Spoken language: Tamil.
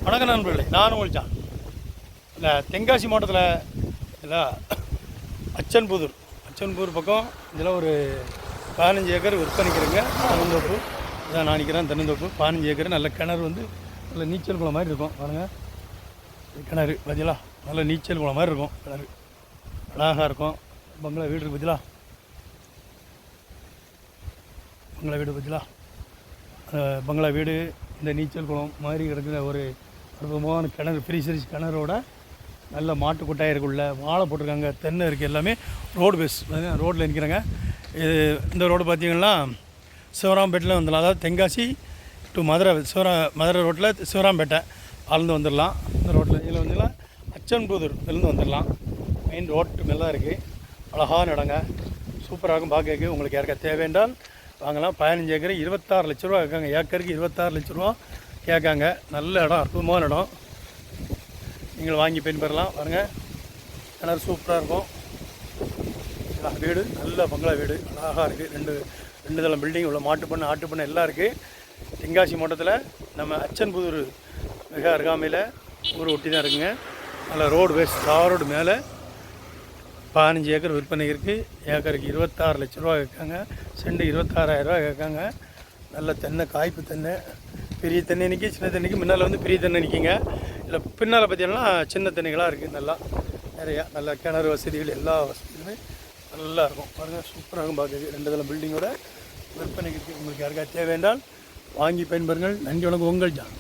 வணக்கம் நண்பர்களே, நான் உங்கள் ஜான். இல்லை, தென்காசி மாவட்டத்தில் இல்லை அச்சன்புதூர் பக்கம் இதில் ஒரு 15 ஏக்கர் விற்பனைக்கிறேங்க. தென்னந்தோப்பு இதான் நான் நிற்கிறேன். தென்னந்தோப்பு 15 ஏக்கர். நல்ல கிணறு வந்து நல்ல நீச்சல் குளம் மாதிரி இருக்கும். பாருங்கள், கிணறு பார்த்தீங்களா, நல்ல நீச்சல் குளம் மாதிரி இருக்கும். கிணறு அழகாக இருக்கும். பங்களா வீடு இருக்குது பார்த்தீங்களா, பங்களா வீடு பார்த்தீங்களா, பங்களா வீடு இந்த நீச்சல் குளம் மாதிரி கிடக்குற ஒரு அற்புதமான கிணறு, ஃப்ரீ சர்வீஸ் கிணறோட நல்ல மாட்டு கொட்டாயிருக்குள்ள வாழை போட்டிருக்காங்க. தென்னை இருக்குது. எல்லாமே ரோடு பேஸ். ரோட்டில் நிற்கிறாங்க. இது இந்த ரோடு பார்த்திங்கன்னா சிவராம்பேட்டில் வந்துடலாம். அதாவது தென்காசி டு மதுரை, மதுரை ரோட்டில் சிவராம்பேட்டை ஆழ்ந்து வந்துடலாம். இந்த ரோட்டில் இதில் வந்துலாம் அச்சன்புதூர் இதுலேருந்து வந்துடலாம். மெயின் ரோட்டு மேலே தான் இருக்குது. அழகான இடங்க, சூப்பராக இருக்கும் பார்க்க. உங்களுக்கு யாருக்கா தேவைன்றால் வாங்கலாம். 15 ஏக்கர் 26 லட்ச ரூபா கேட்காங்க. ஏக்கருக்கு 26 லட்ச ரூபா கேட்காங்க. நல்ல இடம், அற்புதமான இடம். நீங்கள் வாங்கி பயன்பெறலாம். பாருங்கள், கிணறு சூப்பராக இருக்கும். வீடு நல்ல பங்களா வீடு, அழகாக இருக்குது. ரெண்டு தளம் பில்டிங் உள்ள மாட்டு பண்ணை, ஆட்டு பண்ணை எல்லாம் இருக்குது. தென்காசி மாவட்டத்தில் நம்ம அச்சன்புதூர் மிக அருகாமையில் ஊர் ஒட்டி தான் இருக்குங்க. நல்ல ரோடு வேஸ்ட், ரோடு மேலே 15 ஏக்கர் விற்பனை இருக்குது. ஏக்கருக்கு 26 லட்ச ரூபா கேட்காங்க. செண்டு 26,000 ரூபா கேட்காங்க. நல்ல தென்னை, காய்ப்பு தென்னை, பெரிய தென்னை நிற்கி, சின்ன தென்னைக்கு முன்னால் வந்து பெரிய தென்னை நிற்கிங்க. இல்லை பின்னால் பார்த்தீங்கன்னா சின்ன தென்னைகளாக இருக்குது. நல்லா நிறையா நல்ல கிணறு வசதிகள், எல்லா வசதிகளுமே நல்லா இருக்கும். பாருங்கள், சூப்பராக இருக்கும் பார்க்குறது. 2 தளம் பில்டிங்கோட விற்பனைக்கு இருக்குது. உங்களுக்கு யாருக்காவது தேவை என்றால் வாங்கி பயன்பெறுங்கள். நன்றி, வணக்கம், உங்கள் ஜான்.